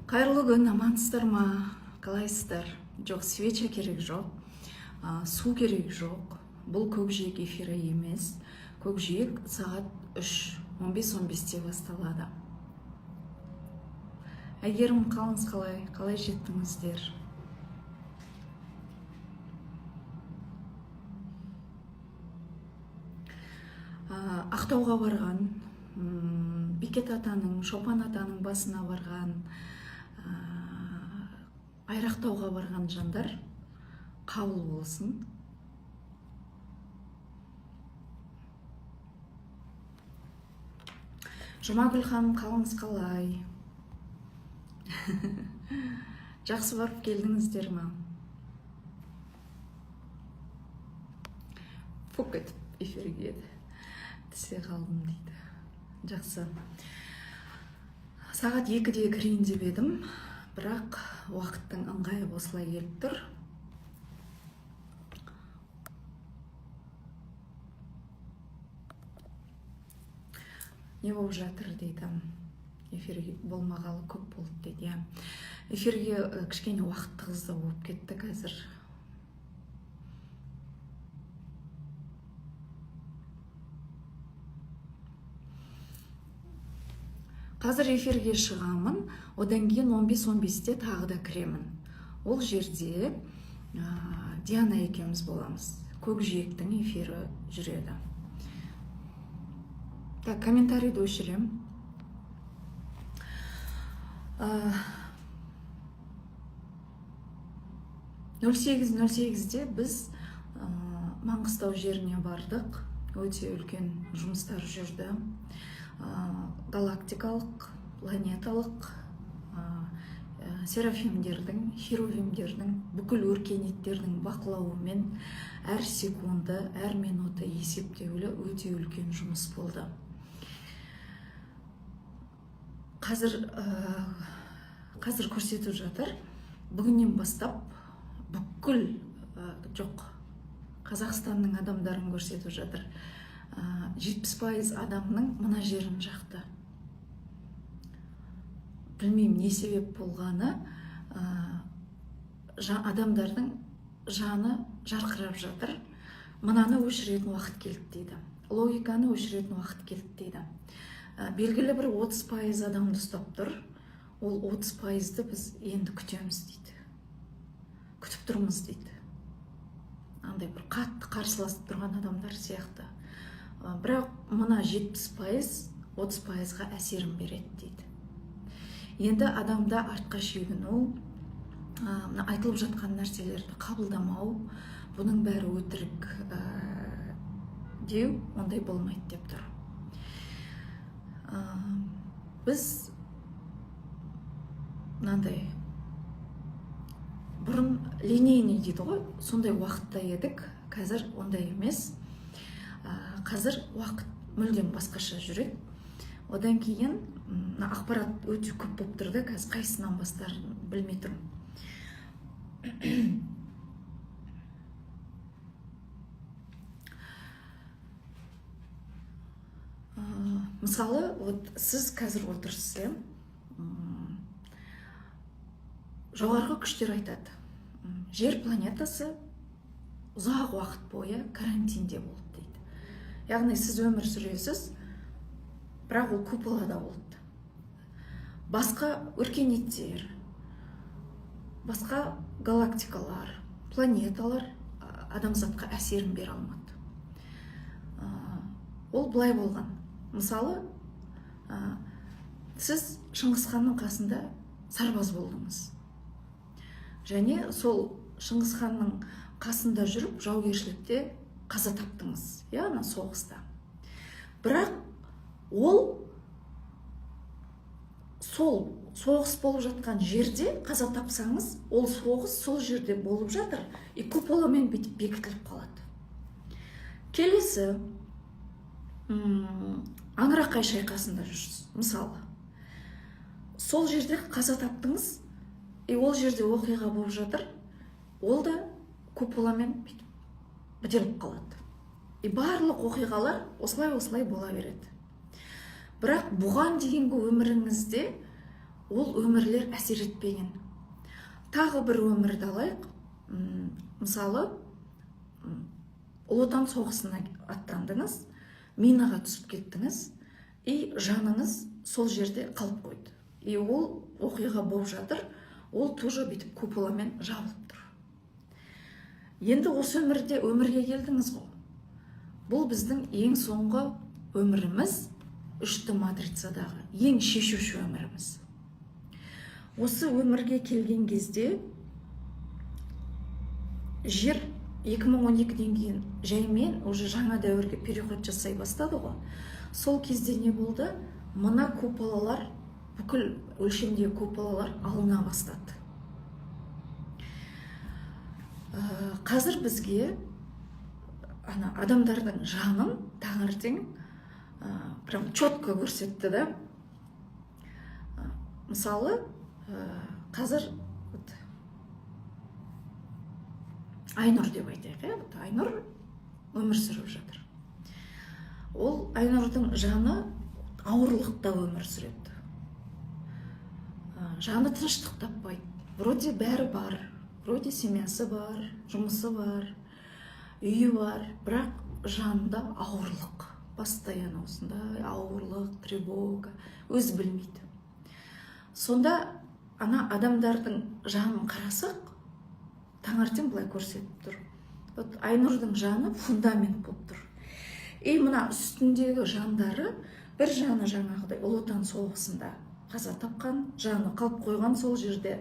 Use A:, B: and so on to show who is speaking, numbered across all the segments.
A: Қайырлы күн, амансыздар ма? Қалайсыздар? Жоқ, свеча керек жоқ, су керек жоқ. Бұл көкжиек эфирі емес. Көкжиек сағат 3:15-15-те басталады. Әйгерім, қалыңыз қалай? Қалай жеттіңіздер? Ақтауға барған, Бекет атаның, Шопан атаның басына барған, Айрақтауға барған жандар қабыл болсын. Жұмагүл ханым, қалыңыз қалай? Жақсы барып келдіңіздер ма? Фук етіп эфирге түсе қалдым дейді. Жақсы. Сағат 2-де кірейін деп едім, бірақ уақыттың ыңғайы осылай келіп тұр. Не болып жатыр дейді. Эфирге болмағалы көп болды дейді. Эфирге кішкене уақыт тығыздау болып кетті қазір. Қазір эфирге шығамын, одан кейін 15-15-те тағы да кіремін. Ол жерде Диана екеуміз боламыз. Көкжиектің эфирі жүреді. Так, комментарийді өшірем. 08:08-де біз Маңғыстау жеріне бардық. Өте үлкен жұмыстар жүрді. Галактикалық, планеталық, серафимдердің, херувимдердің, бүкіл өркениеттердің бақылауымен әр секунды, әр минуты есептеулі өте үлкен жұмыс болды. Қазір көрсетіп жатыр. Бүгіннен бастап бүкіл Қазақстанның адамдарын көрсетіп жатыр. 70% адамның мына жерін жақты. Білмеймін не себеп болғаны, адамдардың жаны жарқырап жатыр. Мынаны өшіретін уақыт келді дейді. Логиканы өшіретін уақыт келді дейді. Белгілі бір 30% адамды ұстап тұр. Ол 30%-ды біз енді күтеміз дейді. Күтіп тұрмыз дейді. Андай бір қатты қарсыласып тұрған адамдар сияқты. Бірақ мына 70% 30%-ға әсерін береді дейді. Енді адамда артқа шегіну, айтылып жатқан нәрселерді қабылдамау, бұның бәрі өтірік деу, ондай болмайды деп тұр. Біз мынандай бұрын линейный дейді ғой, сондай уақытта едік, қазір ондай емес. Қазір уақыт мүлдем басқаша жүреді. Одан кейін ақпарат өте көп болып тұрды, қазір қайсынан бастарын білмей тұрмын. Мысалы, сіз қазір отырсыз, жоғарғы күштер айтады. Жер планетасы ұзақ уақыт бойы карантинде болды дейді. Яғни сіз өмір сүресіз, бірақ ол куполада болды. Басқа өркениеттер, басқа галактикалар, планеталар адамзатқа әсерін бере алмады. Ол былай болған. Мысалы, сіз Шыңғысханның қасында сарбаз болдыңыз. Және сол Шыңғысханның қасында жүріп, жаугершілікте қаза таптыңыз, яғни соғыста. Бірақ ол сол соғыс болып жатқан жерде қаза тапсаңыз, ол соғыс сол жерде болып жатыр, и куполамен бекітіліп қалады. Келесі Аңырақай шайқасында жүрсіз, мысалы. Сол жерде қаза таптыңыз, и ол жерде оқиға болып жатыр, ол да куполамен бітеліп қалады. И барлық оқиғалар осылай бола береді. Бірақ бұған дейінгі өміріңізде ол өмірлер әсер етпеген. Тағы бір өмірді алайық. Мысалы, Ұлы Отан соғысына аттандыңыз, минаға түсіп кеттіңіз, и жаныңыз сол жерде қалып қойды. И ол оқиға болып жатыр, ол тоже бүйтіп куполамен жабылып тұр. Енді осы өмірге келдіңіз ғой. Бұл біздің ең соңғы өміріміз, үшті матрицадағы ең шешуші өміріміз. Осы өмірге келген кезде жер 2012-ден кейін жаймен уже жаңа дәуірге переход жасай бастады ғой. Сол кезде не болды? Мына куполалар, бүкіл өлшемдегі куполалар алына бастады. Қазір бізге адамдардың жанын таңертең прям четко көрсетті да. Мысалы, қазір Айнұр деп айтайық, Айнұр өмір сүріп жатыр. Ол Айнұрдың жаны ауырлықта өмір сүреді. Жаны тыныштық таппайды. Вроде бәрі бар, вроде семьясы бар, жұмысы бар, үйі бар, бірақ жанында ауырлық. Постоянно осындай ауырлық, тревога, өзі білмейді. Сонда ана адамдардың жанын қарасақ, таңертең былай көрсетіп тұр. Айнұрдың жаны фундамент болып тұр. И мына үстіндегі жандары, бір жаны жаңағыдай Ұлы Отан соғысында қаза тапқан, жаны қалып қойған сол жерде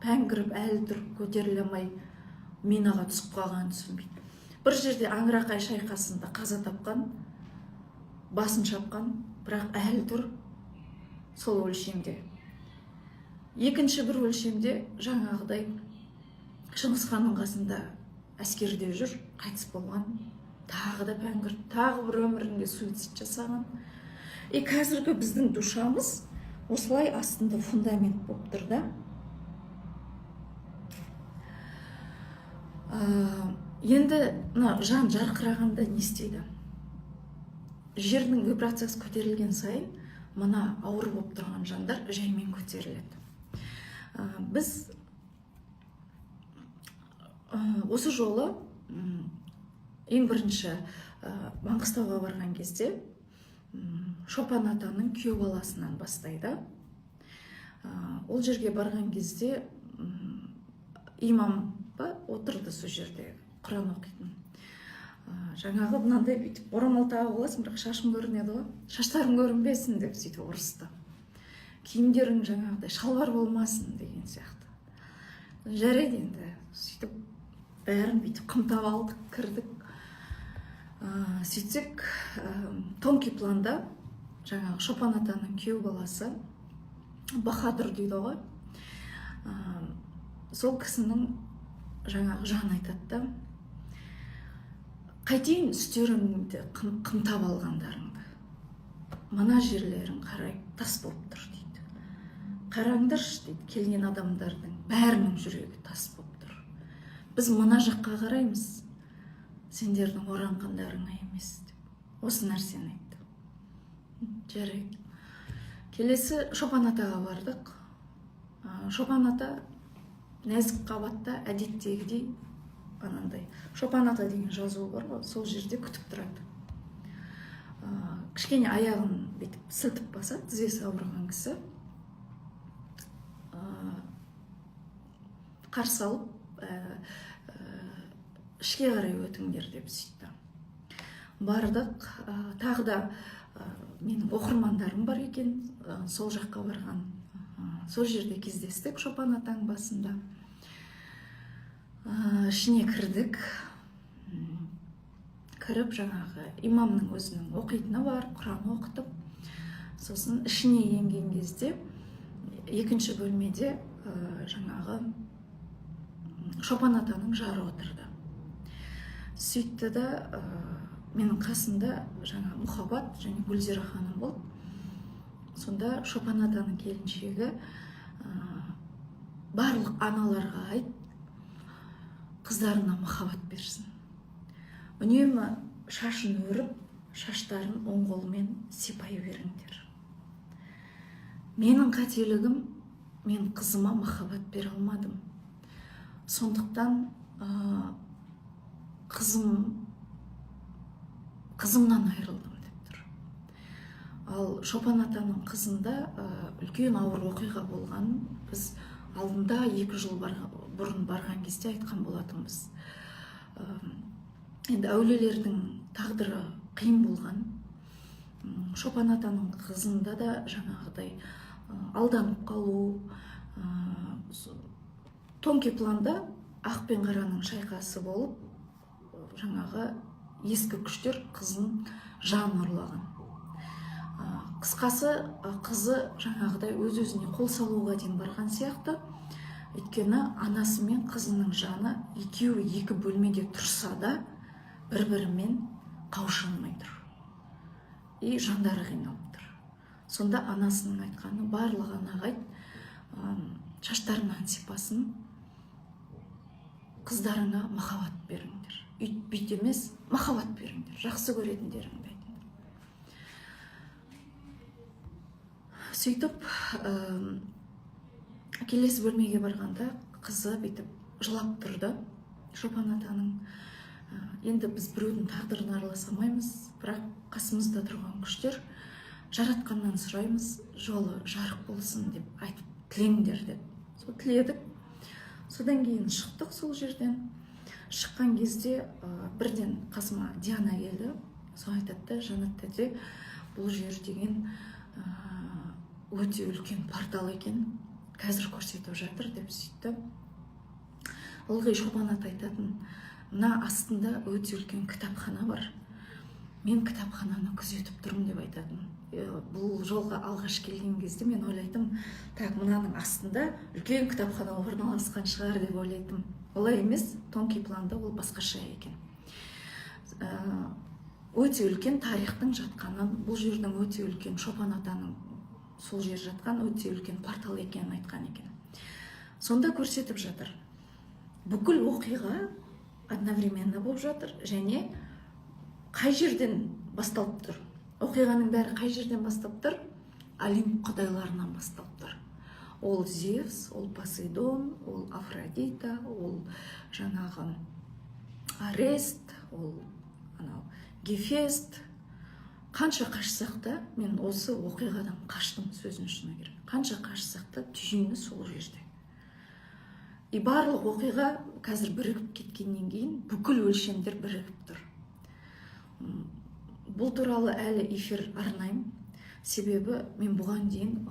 A: пәңгіріп әлі тұр, көтеріле алмай минаға түсіп қалған түсінбейді. Бір жерде Аңырақай шайқасында қаза тапқан, басын шапқан, бірақ әлі тұр сол өлшемде. Екінші бір өлшемде жаңағыдай Шыңғысханның қасында әскерде жүр, қайтыс болған, тағы да пәңгір, тағы бір өмірінде суицид жасаған. И қазіргі біздің душамыз осылай астында фундамент болып тұр да. Енді жан жарқырағанда не істейді? Жердің вибрациясы көтерілген сайын, мына ауыр болып тұрған жандар жаймен көтеріледі. Біз осы жолы ең бірінші Маңғыстауға барған кезде Шопан атаның күйеу баласынан бастайды. Ол жерге барған кезде имам отырды сол жерде, Құран оқитын. Жаңағы мынандай бүйтіп орамал тағып аласың, бірақ шашым көрінеді ғой. Шаштарың көрінбесін деп сөйтіп ұрысты. Киімдерің жаңағыдай шалбар болмасын деген сияқты. Жарайды енді, сөйтіп бәрін бүйтіп қымтап алдық, кірдік. Сөйтсек, тонкий планда жаңағы Шопан атаның күйеу баласы Бахадыр дейді ғой. Сол кісінің жаңағы жаны айтады, қайтейін үстеріңді қымтап алғандарыңды, мына жерлерің қарай тас болып тұр дейді. Қараңдаршы дейді, келген адамдардың бәрінің жүрегі тас болып тұр. Біз мына жаққа қараймыз, сендердің оранғандарыңа емес деп. Осы нәрсені айтты. Жарайды. Келесі Шопан атаға бардық. Шопан ата нәзік қабатта әдеттегідей анандай Шопан ата деген жазуы бар ғой, сол жерде күтіп тұрады. Кішкене аяғын бүйтіп сілтіп басады, тізесі ауырған кісі. Қарсы алып, ішке қарай өтіңдер деп сөйтті. Бардық, тағы да менің оқырмандарым бар екен, сол жаққа барған. Сол жерде кездестік Шопан атаның басында. Ішіне кірдік. Кіріп жаңағы имамның өзінің оқитыны бар, Құран оқытып. Сосын ішіне енген кезде екінші бөлмеде жаңағы Шопан атаның жары отырды. Сөйтті да менің қасында жаңа Мұхаббат және Гүлзира ханым болды. Сонда Шопан атаның келіншегі барлық аналарға айт, қыздарына махаббат берсін. Үнемі шашын өріп, шаштарын оң қолмен сипай беріңдер. Менің қателігім, мен қызыма махаббат бере алмадым. Сондықтан қызымнан айырылдым деп тұр. Ал Шопан атаның қызында үлкен ауыр оқиға болған. Біз алдында 2 жыл бұрын барған кезде айтқан болатынбыз. Енді әулиелердің тағдыры қиын болған. Шопан атаның қызында да жаңағыдай алданып қалу, тонкий планда ақ пен қараның шайқасы болып, жаңағы ескі күштер қызын жан ұрлаған. Қысқасы, қызы жаңағыдай өз-өзіне қол салуға дейін барған сияқты. Өйткені анасы мен қызының жаны екеуі 2 бөлмеде тұрса да бір-бірімен қауыша алмай тұр. И жандары қиналып тұр. Сонда анасының айтқаны, барлығы анаға айт, шаштарынан сипасын, қыздарыңа махаббат беріңдер. Үйт емес, махаббат беріңдер, жақсы көретіндеріңді айтыңдар. Сөйтіп, келесі бөлмеге барғанда қызы бүйтіп жылап тұрды. Шопан атаның, енді біз біреудің тағдырына араласа алмаймыз, бірақ қасымызда тұрған күштер жаратқаннан сұраймыз, жолы жарық болсын деп айтып тілеңдер деп. Сол тіледік. Содан кейін шықтық сол жерден. Шыққан кезде бірден қасыма Диана келді. Сол айтады, Жанат тәте, бұл жер деген өте үлкен портал екен, қазір көрсетіп жатыр деп сөйтті. Ылғи Шопан ата айтатын, мына астында өте үлкен кітапхана бар. Мен кітапхананы күзетіп тұрмын деп айтатын. Бұл жолға алғаш келген кезде мен ойлайтым, так, мынаның астында үлкен кітапхана орналасқан шығар деп ойлайтым. Олай емес, тонкий планда ол басқаша екен. Өте үлкен тарихтың жатқанын, бұл жердің өте үлкен, Шопан атаның сол жер жатқан өте үлкен портал екенін айтқан екен. Сонда көрсетіп жатыр. Бүкіл оқиға одновременно болып жатыр, және қай жерден басталып тұр? Оқиғаның бәрі қай жерден басталып тұр? Олимп құдайларынан басталып тұр. Ол Зевс, ол Посейдон, ол Афродита, ол жаңағы Арест, ол Гефест. Қанша қашсақ та, мен осы оқиғадан қаштым, сөзін шыны керек. Қанша қашсақ та түйіні сол жерде. И барлық оқиға қазір бірігіп кеткеннен кейін бүкіл өлшемдер бірігіп тұр. Бұл туралы әлі эфир арнаймын. Себебі мен бұған дейін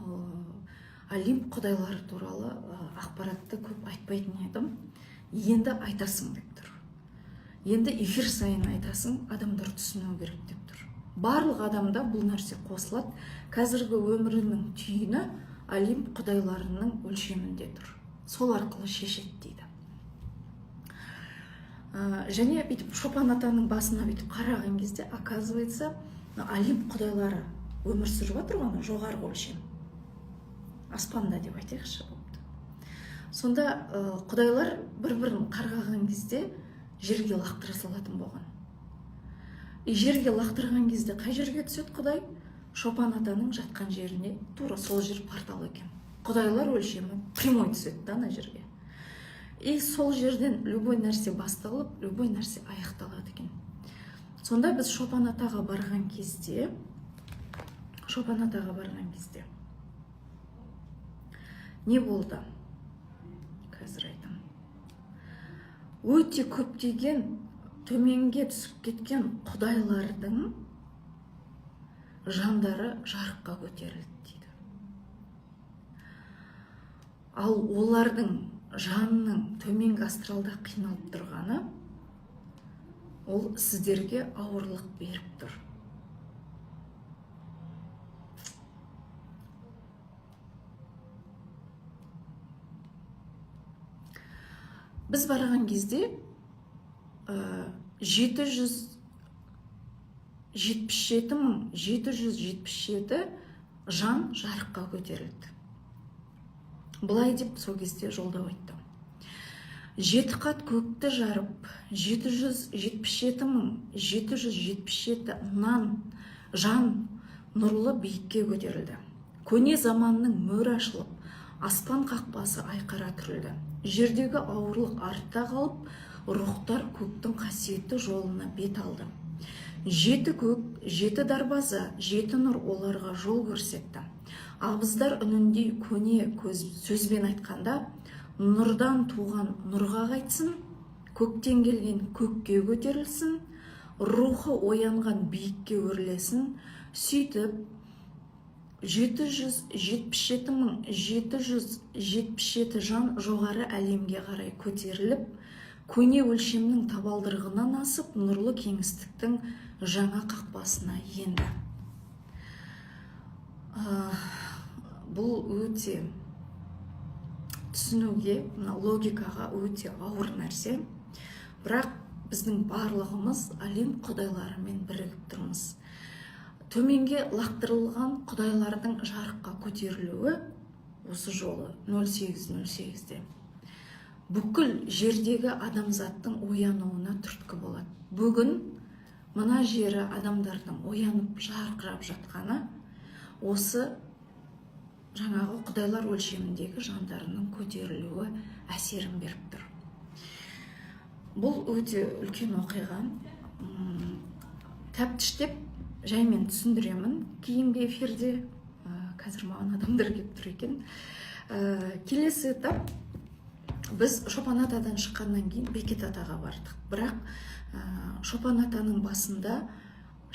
A: Олимп құдайлары туралы ақпаратты көп айтпайтын едім. Енді айтасың деп тұр. Енді эфир сайын айтасың, адамдар түсіну керек деп тұр. Барлық адамда бұл нәрсе қосылады. Қазіргі өмірінің түйіні Олимп құдайларының өлшемінде тұр. Сол арқылы шешеді дейді. Және бүйтіп Шопан атаның басына бүйтіп қараған кезде, оказывается, Олимп құдайлары өмір сүріп отыр ғой, жоғарғы өлшем. Аспанда деп айтайықшы болды. Сонда құдайлар бір-бірін қарғаған кезде жерге лақтыра салатын болған. Жерге лақтырған кезде қай жерге түседі құдай? Шопан атаның жатқан жеріне, тура сол жер портал екен. Құдайлар өлшемі прямой түседі ана жерге. И сол жерден любой нәрсе басталып, любой нәрсе аяқталады екен. Сонда біз Шопан атаға барған кезде, не болды? Қазір айтам. Өте көптеген төменге түсіп кеткен құдайлардың жандары жарыққа көтерілді дейді. Ал олардың жанның төменгі астралда қиналып тұрғаны, ол сіздерге ауырлық беріп тұр. Біз барған кезде 777 жан жарыққа көтерілді. Бұлай деп сол кезде жолдау айтты. 7 қат көкті жарып, 777 жан нұрлы биікке көтерілді. көне заманның мөрі ашылып, аспан қақпасы айқара түрілді. Жердегі ауырлық артта қалып, рухтар көктің қасиетті жолына бет алды. Жеті көк, жеті дарбаза, жеті нұр оларға жол көрсетті. Абыздар үніндей көне сөзбен айтқанда, нұрдан туған нұрға қайтсын, көктен келген көкке көтерілсін, рухы оянған биікке өрлесін. Сөйтіп 777.777 жан жоғары әлемге қарай көтеріліп, көне өлшемнің табалдырығынан асып, нұрлы кеңістіктің жаңа қақпасына енді. Бұл өте түсінуге, логикаға өте ауыр нәрсе. Бірақ біздің барлығымыз әлем құдайларымен бірігіп тұрмыз. Төменге лақтырылған құдайлардың жарыққа көтерілуі осы жолы 0808-де бүкіл жердегі адамзаттың оянуына түрткі болады. Бүгін мына жері адамдардың оянып жарқырап жатқаны осы жаңағы құдайлар өлшеміндегі жандарының көтерілуі әсерін беріп тұр. Бұл өте үлкен оқиға. Тәптіштеп жаймен түсіндіремін кейінгі эфирде. Қазір маған адамдар келіп тұр екен. Келесі этап, біз Шопан атадан шыққаннан кейін Бекет атаға бардық. Бірақ Шопан атаның басында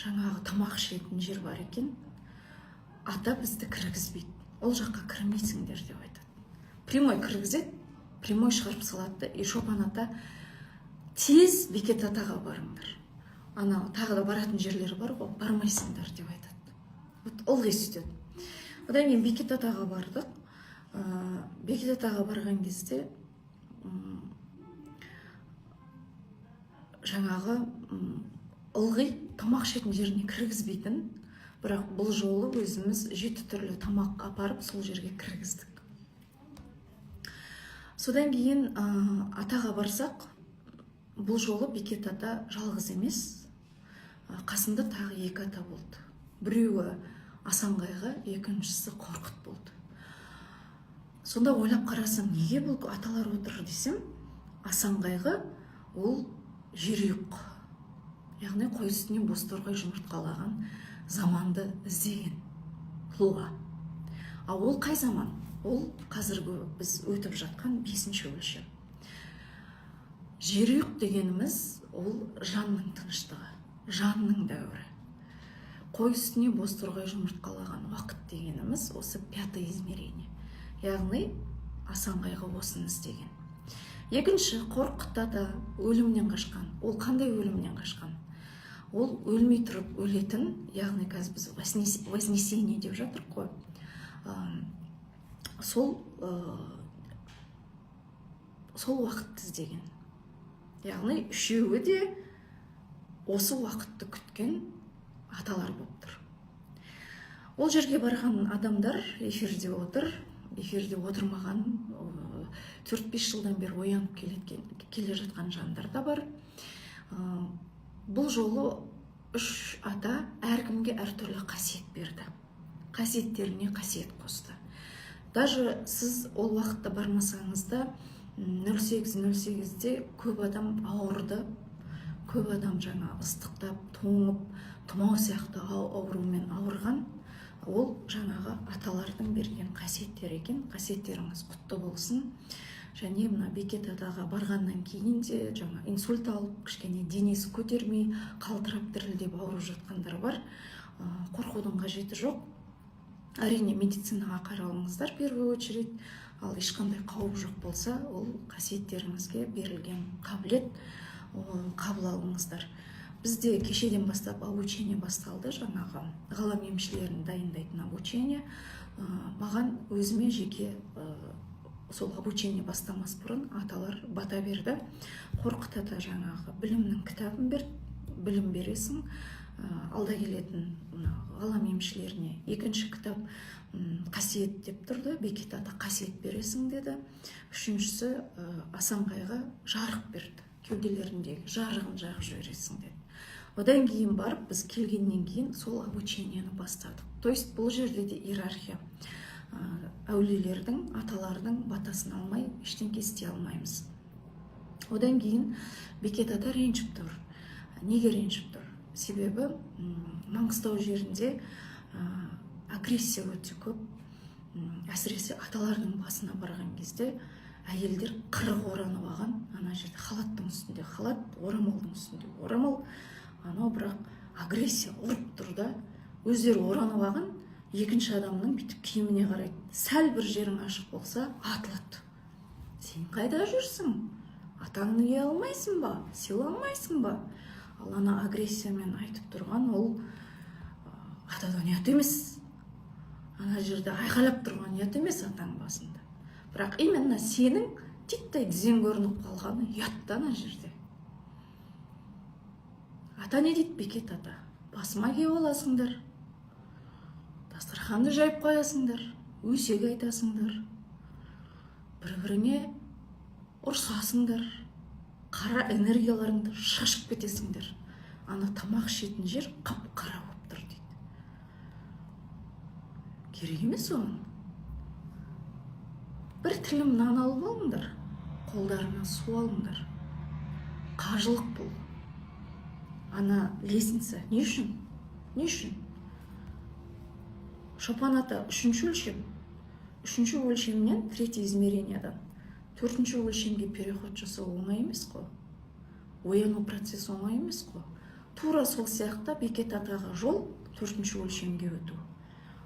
A: жаңағы тамақ ішетін жер бар екен. Ата бізді кіргізбейді. Ол жаққа кірмейсіңдер деп айтады. Прямой кіргізеді, прямой шығарып салады. И Шопан ата тез Бекет атаға барыңдар. Ана тағы да баратын жерлері бар ғой, бармайсыңдар деп айтады. Ылғи сөйтеді. Одан кейін Бекет атаға бардық. Бекет атаға барған кезде жаңағы ылғи тамақ ішетін жеріне кіргізбейтін, бірақ бұл жолы өзіміз 7 түрлі тамақ апарып сол жерге кіргіздік. Содан кейін атаға барсақ, бұл жолы Бекет ата жалғыз емес, қасында тағы 2 ата болды. Біреуі Асанғайға, екіншісі Қорқыт болды. Сонда ойлап қарасам, неге бұл аталар отыр десем, Асанғайға ол жерүйік, яғни қой үстінен бозторғай жұмыртқалаған заманды іздеген тұлға. Ал ол қай заман? Ол қазіргі біз өтіп жатқан 5-ші өлшем. Жерүйік дегеніміз ол жанның тыныштығы, жанның дәуірі. Қой үстіне бозторғай жұмыртқалаған уақыт дегеніміз осы 5-е измерение. Яғни Асанғайға осыны іздеген. Екінші, Қорқыт ата өлімнен қашқан. Ол қандай өлімнен қашқан? Ол өлмей тұрып өлетін, яғни қазір біз вознесение деп жатыр қой. Сол уақытты іздеген. Яғни үшеуі де осы уақытты күткен аталар болып тұр. Ол жерге барған адамдар эфирде отыр. Эфирде отырмаған 4-5 жылдан бері оянып келе жатқан жандар да бар. Бұл жолы 3 ата әркімге әртүрлі қасиет берді. Қасиеттеріне қасиет қосты. Даже сіз ол уақытта бармасаңыз да 0808-де көп адам ауырды. Көп адам жаңа ыстықтап, тоңып, тұмау сияқты аурумен ауырған. Ол жаңағы аталардың берген қасиеттер екен. Қасиеттеріңіз құтты болсын. Және мына Бекет атаға барғаннан кейін де жаңа инсульт алып, кішкене денесі көтермей, қалтырап дірілдеп ауырып жатқандар бар. Қорқудың қажеті жоқ. Әрине медицинаға қаралыңыздар первую очередь. Ал ешқандай қауіп жоқ болса, ол қасиеттеріңізге берілген қабілет, қабыл алыңыздар. Бізде кешеден бастап обучение басталды, жаңағы ғалам емшілерін дайындайтын обучение. Маған өзіме жеке сол обучение бастамас бұрын аталар бата берді. Қорқыт ата жаңағы білімнің кітабын берді, білім бересің, алда келетін ғалам емшілеріне. Екінші кітап қасиет деп тұрды, Бекет ата қасиет бересің деді. Үшіншісі Асанғайға жарық берді, кеуделеріндегі жарығын жағып жібересің деді. Одан кейін барып, біз келгеннен кейін сол обучениені бастадық. То есть бұл жерде де иерархия. Әулиелердің, аталардың батасын алмай ештеңке істей алмаймыз. Одан кейін Бекет ата ренжіп тұр. Неге ренжіп тұр? Себебі Маңғыстау жерінде агрессия өте көп. Әсіресе аталардың басына барған кезде әйелдер қырық оранып алған. Ана жерде халаттың үстінде халат, орамалдың үстінде орамал. Анау бірақ агрессия ұрып тұр да, өздері оранып алған, екінші адамның бүйтіп киіміне қарайды. Сәл бір жерің ашық болса, атылады. Сен қайда жүрсің? Атаңны ие алмайсың ба? Сыйламайсың ба? Ал ана агрессиямен айтып тұрған ол атадан ұят емес. Ана жерде айғайлап тұрған ұят емес атаң басында. Бірақ именно сенің титтей тізең көрініп қалғаны ұятты ана жерде. Ата не дейді Бекет ата? Басыма кеп аласыңдар, дастарханды жайып қоясыңдар, өсек айтасыңдар, бір-біріңе ұрсасыңдар, қара энергияларыңды шашып кетесіңдер. Ана тамақ ішетін жер қап-қара болып тұр дейді. Керек емес оның. Бір тілім нан алып алыңдар, қолдарына су алыңдар. Қажылық бұл. Ана лестница не үшін? Не үшін? Шопан ата үшінші өлшем. Үшінші өлшемнен, третий измерениядан төртінші өлшемге переход жасау оңай емес қой. Ояну процесс оңай емес қой. Тура сол сияқты Бекет атаға жол төртінші өлшемге өту.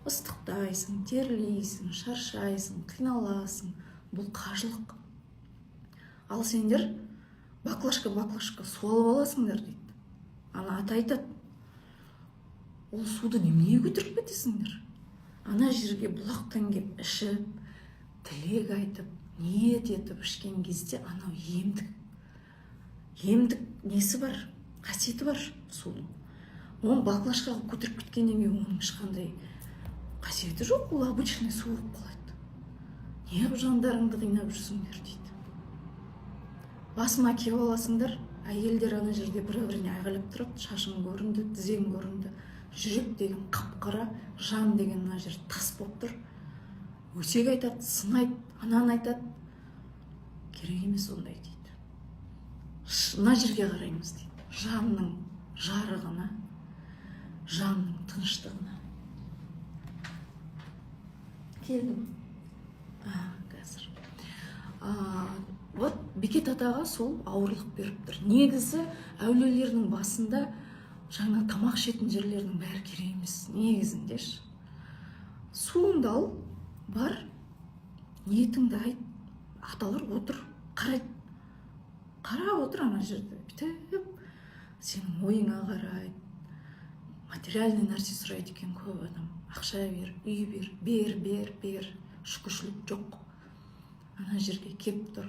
A: Ыстықтайсың, терлейсің, шаршайсың, қиналасың. Бұл қажылық. Ал сендер баклашка су алып аласыңдар дейді. Ана ата айтады, ол суды неменеге көтеріп кетесіңдер? Ана жерге бұлақтан кеп ішіп, тілек айтып, ниет етіп ішкен кезде анау емдік. Емдік несі бар? Қасиеті бар судың. Оны баклашкаға көтеріп кеткеннен кейін оның ешқандай қасиеті жоқ, ол обычный су болып қалады. Неғып жандарыңды қинап жүрсіңдер дейді. Басыма кеп аласыңдар, әйелдер ана жерде бір-біріне айғайлап тұрады, шашың көрінді, тізең көрінді. Жүрек деген қап-қара, жан деген ана жер тас болып тұр. Өсек айтады, сынайды, анан айтады. Керек емес ондай дейді. Мына жерге қараймыз дейді. Жанның жарығына, жанның тыныштығына. Келдім. Қазір. Вот Бекет атаға сол ауырлық беріп тұр. Негізі әулиелердің басында жаңа тамақ ішетін жерлердің бәрі керек емес. Негізіндеш. Суыңды ал, бар, ниетіңді айт. Аталар отыр, қарайды. Қарап отыр ана жерде. Бүйтіп, сенің ойыңа қарайды. Материальный нәрсе сұрайды екен көп адам. Ақша бер, үй бер, шүкіршілік жоқ. Ана жерге кеп тұр.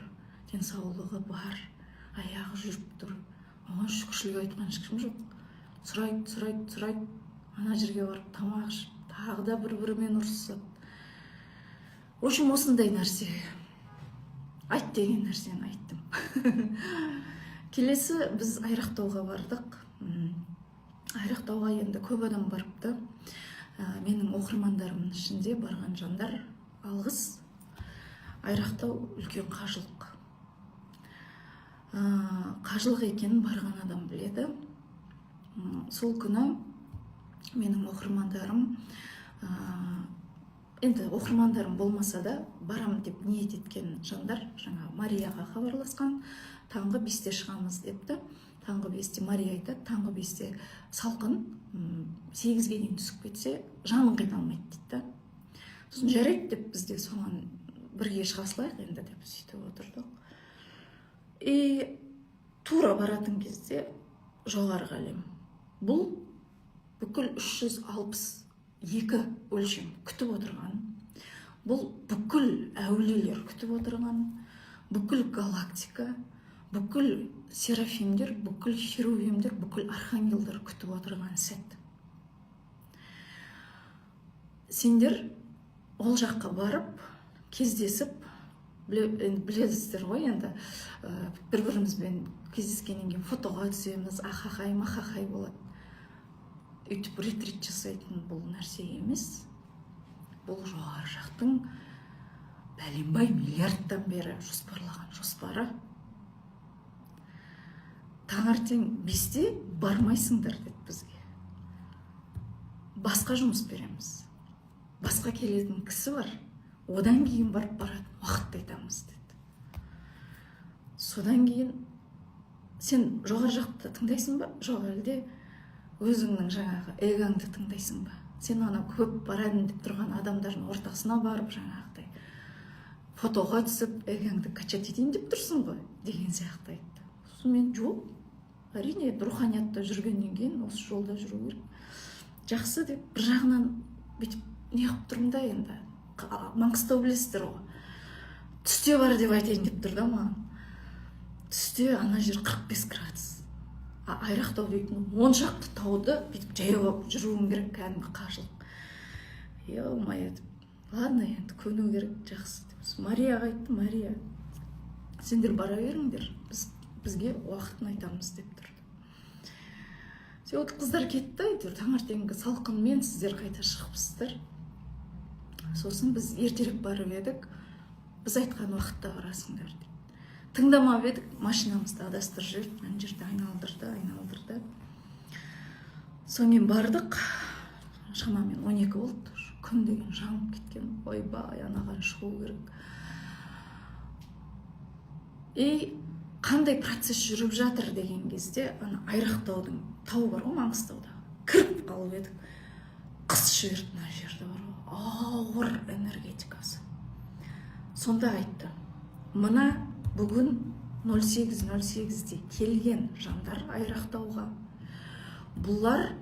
A: Денсаулығы бар, аяғы жүріп тұр. Оған шүкіршілік айтқан ешкім жоқ. Сұрайды. Ана жерге барып тамақ ішіп, тағы да бір-бірімен ұрсысады. В общем, осындай нәрсе. Айт деген нәрсені айттым. Келесі біз Айрақтауға бардық. Айрақтауға енді көп адам барыпты. Менің оқырмандарымның ішінде барған жандар алғыс. Айрақтау үлкен қажылық. Қажылық екенін барған адам біледі. Сол күні менің оқырмандарым, енді оқырмандарым болмаса да барам деп ниет еткен жандар, жаңа Марияға хабарласқан, таңғы 5-те шығамыз депті. Таңғы 5-те Мария айтады, таңғы 5-те салқын, 8-ге дейін түсіп кетсе, жаның қиналмайды дейді. Сосын жарайды деп бізде соған бірге шыға салайық енді деп сөйтіп отырдық. Тура баратын кезде жоғарғы әлем. Бұл бүкіл 362 өлшем күтіп отырған. Бұл бүкіл әулиелер күтіп отырған. Бүкіл галактика, бүкіл серафимдер, бүкіл херувимдер, бүкіл архангелдер күтіп отырған сәт. Сендер ол жаққа барып, кездесіп, білесіздер ғой енді, бір-бірімізбен кездескеннен кейін фотоға түсеміз, ахахай, махахай болады. үйтіп ретрит жасайтын бұл нәрсе емес. Бұл жоғары жақтың бәленбай миллиардтан бері жоспарлаған жоспары. Таңертең 5-те бармайсыңдар деді бізге. Басқа жұмыс береміз. Басқа келетін кісі бар. Одан кейін барып баратын уақытты айтамыз деді. Содан кейін сен жоғары жақты тыңдайсың ба? Жоқ, әлде өзіңнің жаңағы эгоңды тыңдайсың ба? Сен ана көп барадым деп тұрған адамдардың ортасына барып жаңағыдай фотоға түсіп эгоңды качать етейін деп тұрсың ғой деген сияқты айтты. Мен жоқ, әрине руханиятта жүргеннен кейін осы жолда жүру керек. Жақсы деп бір жағынан бүйтіп не қылып тұрмын да енді. Маңғыстау білесіздер ғой. Түсте бар деп айтайын деп тұр да маған. Түсте ана жер 45 градус. Айрақтау дейтін 10 шақты тауды бүйтіп жаяу алып жүруің керек, кәдімгі қажылық. Е-май етіп. Ладно, енді көну керек, жақсы деп. Марияға айтты, Мария, сендер бара беріңдер, бізге уақытын айтамыз деп тұрды. Сол қыздар кетті, әйтеуір таңертеңгі салқынмен сіздер қайта шығыпсыздар. Сосын біз ертерек барып едік, біз айтқан уақытта барасыңдар деп. Тыңдамап едік, машинамызды адастырып жіберіп, ана жерде айналдырды. Сонымен бардық, шамамен 12 болды. Күн деген жанып кеткен, ойбай, анаған шығу керек. И қандай процесс жүріп жатыр деген кезде, ана Айрақтаудың тауы бар ғой, Маңғыстауда. Кіріп қалып едік. Қыс жіберді мына жерде бар ғой. Ауыр энергетикасы. Сонда айтты, мына бүгін 08:08-де келген жандар Айрақтауға. Бұлар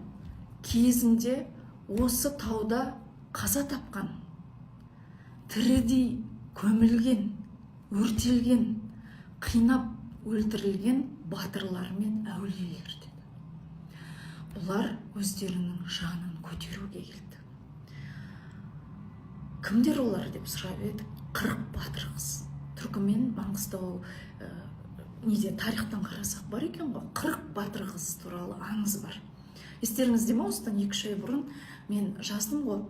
A: кезінде осы тауда қаза тапқан, тірідей көмілген, өртелген, қинап өлтірілген батырлар мен әулиелер деді. Бұлар өздерінің жанын көтеруге келді. Кімдер олар деп сұрап едік. 40 батыр қыз. Түркімен Маңғыстау неде тарихтан қарасақ бар екен ғой. 40 батыр қыз туралы аңыз бар. Естеріңізде ме, осыдан 2-3 ай бұрын мен жаздым ғой.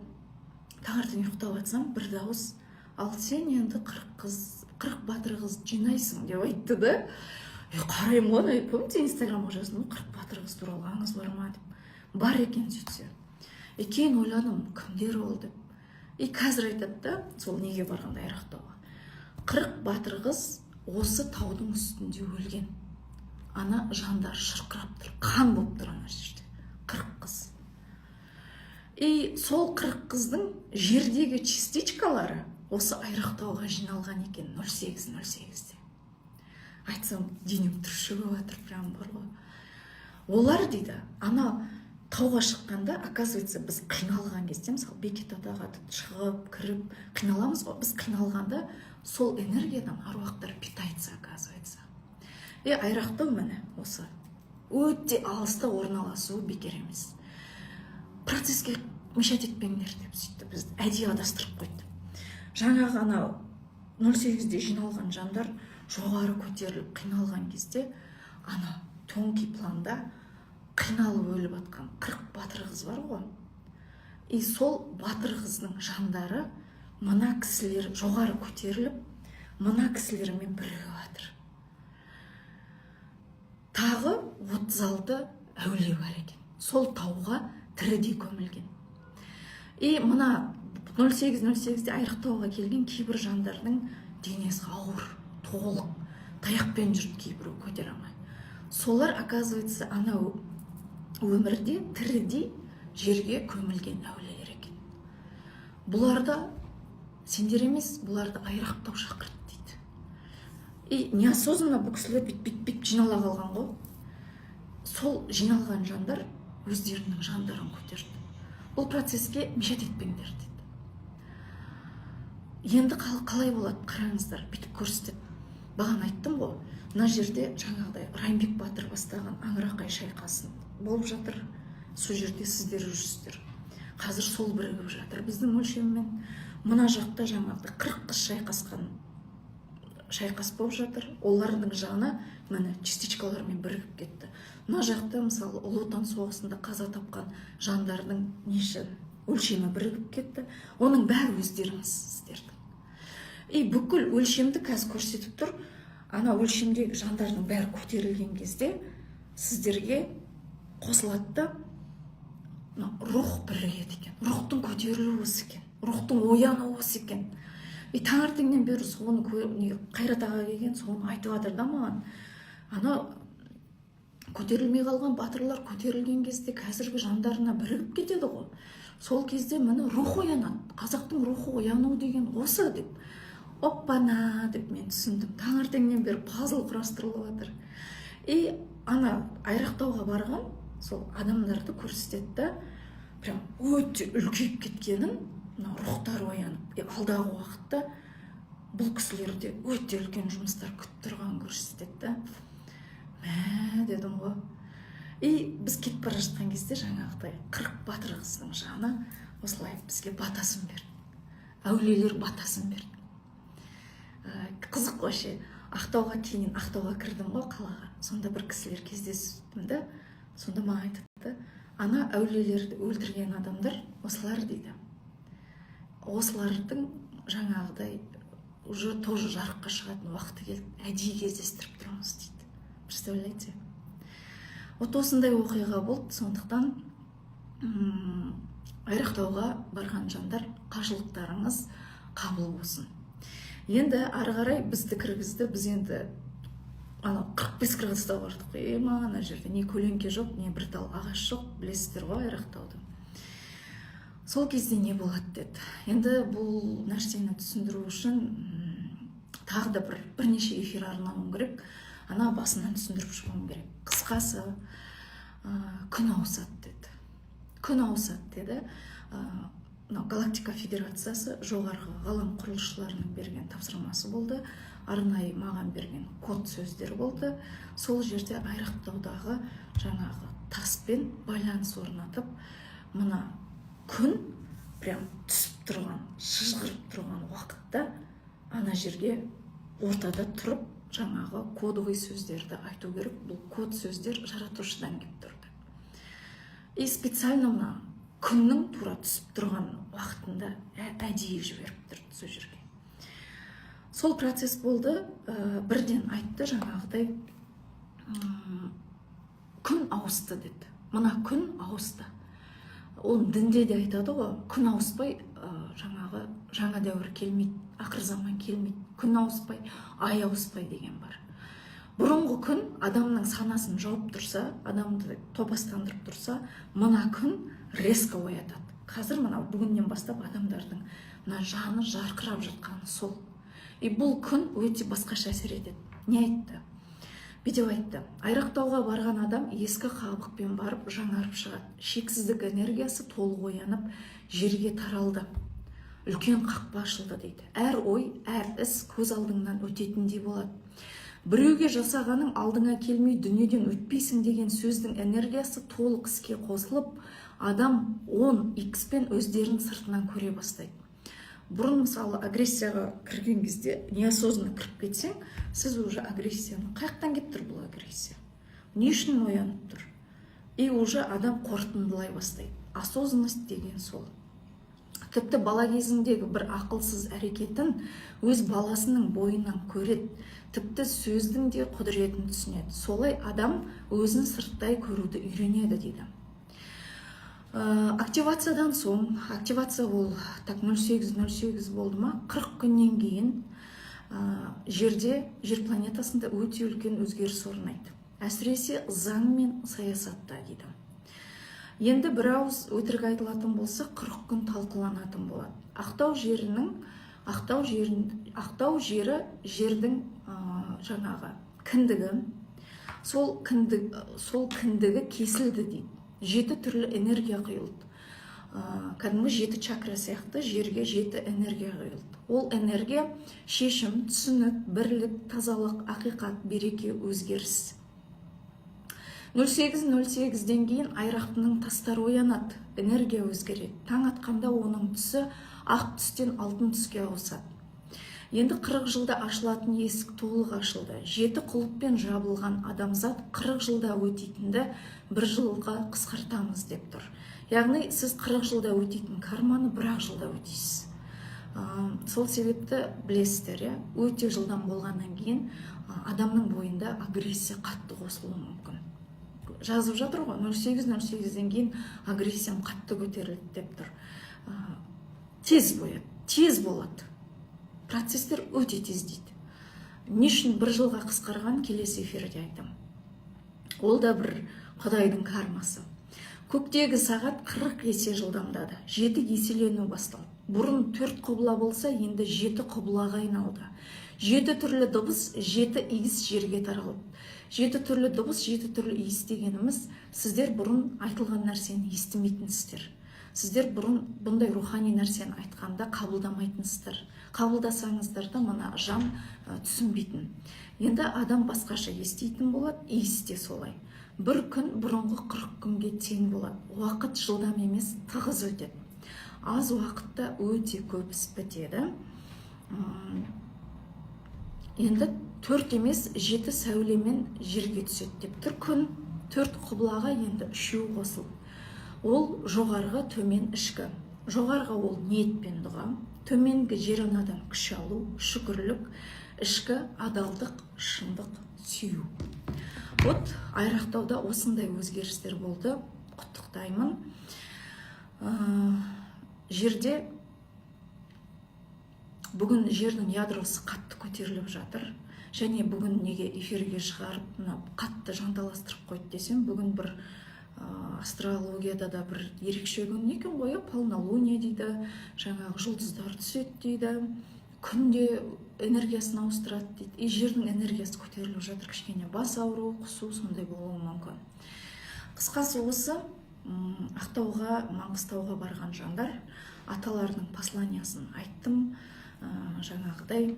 A: Таңертең ұйықтап жатсам бір дауыс, ал сен енді 40 батыр қыз жинайсың деп айтты да. Қараймын ғой, помните, инстаграмға жаздым, 40 батыр қыз туралы аңыз бар ма деп. Бар екен сөйтсе. Кейін ойладым, кімдер ол деп. Қазір айтады да, сол неге барғанда Айрақтауға. 40 батыр қыз осы таудың үстінде өлген. Ана жандар шырқырап тұр, қан болып тұр ана жерде. 40 қыз. Сол 40 қыздың жердегі частичкалары осы Айрақтауға жиналған екен 08:08-де. Айтсам, денем түршігіп жатыр, прям бар ғой. Олар дейді, ана тауға шыққанда, оказывается, біз қиналған кезде, мысалы, Бекет атаға шығып, кіріп, қиналамыз ғой. Біз қиналғанда сол энергиядан аруақтар питается, оказывается. Айрақтау міне осы. Өте алыста орналасуы бекер емес. Процесске мешать етпеңдер деп сөйтті, бізді әдейі адастырып қойды. Жаңағы ана 08-де жиналған жандар жоғары көтеріліп қиналған кезде, ана тонкий планда қиналып өліп атқан 40 батыр қыз бар ғой. Сол батыр қыздың жандары мына кісілер жоғары көтеріліп, мына кісілермен бірігіп жатыр. Тағы 36 әулие бар екен. Сол тауға тірідей көмілген. Мына 08:08-де Айрақтауға келген кейбір жандардың денесі ауыр, толық, таяқпен жүрді, кейбірі көтере алмай. Солар, оказывается, ана өмірде тірідей жерге көмілген әулиелер екен. Бұларда сендер емес, бұларды Айрақтау шақырды дейді. Неосознанно бұл кісілер бит жинала қалған ғой. Сол жиналған жандар өздерінің жандарын көтерді. Бұл процесске мешать етпеңдер дейді. Енді қалай болады, қараңыздар, бүйтіп көрсетеді. Бағана айттым ғой, мына жерде жаңағыдай Райымбек батыр бастаған Аңырақай шайқасын болып жатыр. Сол жерде сіздер жүрсіздер. Қазір сол бірігіп жатыр біздің өлшеммен. Мына жақта жаңағыдай 40 қыз шайқасқан шайқас болып жатыр. Олардың жаны міне частичкалармен бірігіп кетті. Мына жақта мысалы Ұлы Отан соғысында қаза тапқан жандардың неше өлшемі бірігіп кетті. Оның бәрі өздеріңіз сіздердің. И бүкіл өлшемді қазір көрсетіп тұр. Ана өлшемдегі жандардың бәрі көтерілген кезде сіздерге қосылады да рух бірігеді екен. Рухтың көтерілуі осы екен. Рухтың оянуы осы екен. И таңертеңнен бері соны Қайрат аға келген соны айтып жатыр да маған. Ана көтерілмей қалған батырлар көтерілген кезде қазіргі жандарына бірігіп кетеді ғой. Сол кезде міне рух оянады. Қазақтың рухы ояну деген осы деп. Оппана деп мен түсіндім. Таңертеңнен бері пазл құрастырылып жатыр. И ана Айрақтауға барған сол адамдарды көрсетті. Прям өте үлкейіп кеткенін, рухтар оянып, алдағы уақытта бұл кісілерде өте үлкен жұмыстар күтіп тұрғанын көрсетті. Мә дедім ғой. И біз кетіп бара жатқан кезде жаңағыдай 40 батыр қыздың жаны осылай бізге батасын берді. Әулиелер батасын берді. Қызық қой ше. Ақтауға кейін Ақтауға кірдім ғой қалаға. Сонда бір кісілер кездестім да, сонда маған айтыпты, ана әулиелерді өлтірген адамдар осылар дейді. Осылардың жаңағыдай уже тоже жарыққа шығатын уақыты келді. Әдейі кездестіріп тұрмыз дейді. Представляете? Вот осындай оқиға болды. Сондықтан Айрақтауға барған жандар, қажылықтарыңыз қабыл болсын. Енді ары қарай бізді кіргізді. Біз енді 45 градуста бардық. Ана жерде не көлеңке жоқ, не бір тал ағаш жоқ. Білесіздер ғой Айрақтауды. Сол кезде не болады деді. Енді бұл нәрсені түсіндіру үшін тағы да бірнеше эфир арнауым керек. Ана басынан түсіндіріп шығуым керек. Қысқасы, күн ауысады деді. Күн ауысады деді. Галактика Федерациясы жоғарғы ғалам құрылысшыларының берген тапсырмасы болды. Арнайы маған берген код сөздер болды. Сол жерде Айрақтаудағы жаңағы таспен байланыс орнатып, мына күн прям түсіп тұрған, шыжғырып тұрған уақытта ана жерге ортада тұрып жаңағы кодовый сөздерді айту керек. Бұл код сөздер жаратушыдан келіп тұрды. И специально мына күннің тура түсіп тұрған уақытында әдейі жіберіп тұрды сол жерге. Сол процесс болды. Бірден айтты жаңағыдай күн ауысты деді. Мына күн ауысты. Ол дінде де айтады ғой, күн ауыспай жаңағы жаңа дәуір келмейді, ақыр заман келмейді. Күн ауыспай, ай ауыспай деген бар. Бұрынғы күн адамның санасын жауып тұрса, адамды топастандырып тұрса, мына күн резко оятады. Қазір мына бүгіннен бастап адамдардың мына жаны жарқырап жатқаны сол. И бұл күн өте басқаша әсер етеді. Не айтты? Бүйтіп айтты. Айрақтауға барған адам ескі қабықпен барып жаңарып шығады. Шексіздік энергиясы толық оянып, жерге таралды. Үлкен қақпа ашылды дейді. Әр ой, әр іс көз алдыңнан өтетіндей болады. Біреуге жасағаның алдыңа келмей дүниеден өтпейсің деген сөздің энергиясы толық іске қосылып, адам 10x-пен өздерін сыртынан көре бастайды. Бұрын мысалы агрессияға кірген кезде неосознанно кіріп кетсең, сіз уже агрессияны қаяқтан келіп тұр бұл агрессия? Не үшін оянып тұр? И уже адам қорытындылай бастайды. Осознанность деген сол. Тіпті бала кезіндегі бір ақылсыз әрекетін өз баласының бойынан көреді. Тіпті сөздің де құдіретін түсінеді. Солай адам өзін сырттай көруді үйренеді дейді. Активациядан соң, активация ол так 08:08 болды ма, 40 күннен кейін жер планетасында өте үлкен өзгеріс орнайды. Әсіресе заң мен саясатта дейді. Енді бір ауыз өтірік айтылатын болса 40 күн талқыланатын болады. Ақтау жері жердің жаңағы кіндігі, сол кіндігі кесілді дейді. 7 түрлі энергия құйылды. Кәдімгі 7 чакра сияқты жерге 7 энергия құйылды. Ол энергия шешім, түсінік, бірлік, тазалық, ақиқат, береке, өзгеріс. 08:08-ден кейін Айрақтының тастары оянады, энергия өзгереді. Таң атқанда оның түсі ақ түстен алтын түске ауысады. Енді 40 жылда ашылатын есік толық ашылды. 7 құлыппен жабылған адамзат 40 жылда өтейтінді 1 жылға қысқартамыз деп тұр. Яғни сіз 40 жылда өтейтін карманы 1 жылда өтейсіз. Сол себепті білесіздер, өте жылдан болғаннан кейін адамның бойында агрессия қатты қосылуы мүмкін. Жазып жатыр ғой, 08:08-ден кейін агрессиям қатты көтерілді деп тұр. Тез болады. Процестер өте тез дейді. Не үшін 1 жылға қысқарған келесі эфирде айтам. Ол да бір Құдайдың кармасы. Көктегі сағат 40 есе жылдамдады. 7 еселену басталды. Бұрын 4 құбыла болса, енді 7 құбылаға айналды. 7 түрлі дыбыс, 7 иіс жерге таралды. 7 түрлі дыбыс, 7 түрлі иіс дегеніміз, сіздер бұрын айтылған нәрсені естімейтінсіздер. Сіздер бұрын бұндай рухани нәрсені айтқанда қабылдамайтынсыздар. Қабылдасаңыздар да мына жан түсінбейтін. Енді адам басқаша естейтін болады, иіс те солай. Бір күн бұрынғы 40 күнге тең болады. Уақыт жылдам емес, тығыз өтеді. Аз уақытта өте көп іс бітеді. Енді 4 емес 7 сәулемен жерге түседі деп тұр. Күн 4 құбылаға енді 3 қосылды. Ол жоғарғы, төмен, ішкі. Жоғарғы ол ниет пен дұға, төменгі жер анадан күш алу, шүкірлік, ішкі адалдық, шындық, сүю. Вот айрақтауда осындай өзгерістер болды. Құттықтаймын. Жерде бүгін жердің ядросы қатты көтеріліп жатыр. Және бүгін неге эфирге шығарып қатты жанталастырып қойды десем, бүгін бір астрологияда да бір ерекше күн екен ғой, полнолуние дейді, жаңағы жұлдыздар түседі дейді, күнде энергиясын ауыстырады дейді. Жердің энергиясы көтеріліп жатыр, кішкене бас ауру, құсу сондай болуы мүмкін. Қысқасы осы, Ақтауға, Маңғыстауға барған жандар, аталардың посланиясын айттым, жаңағыдай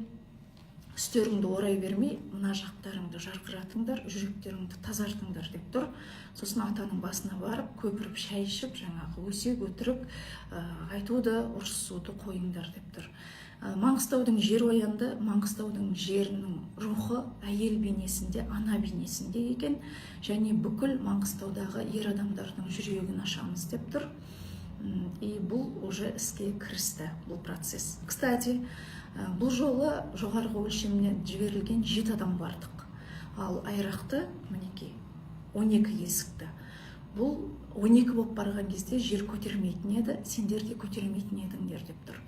A: үстеріңді орай бермей, мына жақтарыңды жарқыратыңдар, жүректеріңді тазартыңдар деп тұр. Сосын атаның басына барып, көпіріп, шай ішіп, жаңағы өсек өтірік айтуды, ұрсысуды қойыңдар деп тұр. Маңғыстаудың жер оянды, Маңғыстаудың жерінің рухы әйел бейнесінде, ана бейнесінде екен, және бүкіл Маңғыстаудағы ер адамдардың жүрегін ашамыз деп тұр. И бұл уже іске кірісті, бұл процесс. Кстати, бұл жолы жоғарғы өлшемнен жіберілген 7 адам бардық. Ал айрақты, мінекей, 12 есікті. Бұл 12 болып барған кезде жер көтермейтін еді, сендер де көтермейтін едіңдер деп тұр.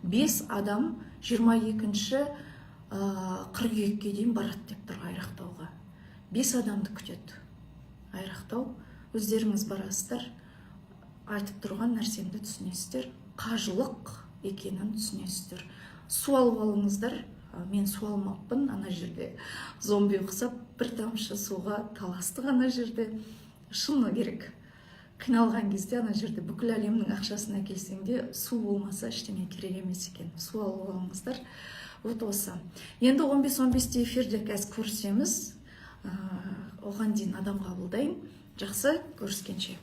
A: 5 адам 22-ші қыркүйекке дейін барады деп тұр айрақтауға. 5 адамды күтеді. Айрақтау, өздеріңіз барасыздар, айтып тұрған нәрсемді түсінесіздер, қажылық екенін түсінесіздер. Су алып алыңыздар, мен су алмаппын, ана жерде зомби ұқсап, бір тамшы суға таласты ана жерде. Шыны керек. Қиналған кезде ана жерде бүкіл әлемнің ақшасын әкелсең де су болмаса ештеңе керек емес екен. Су алып алыңыздар. Вот осы. Енді 15-15 эфирде қазір көрсеміз, оған дейін адам қабылдайын. Жақсы, көріскенше.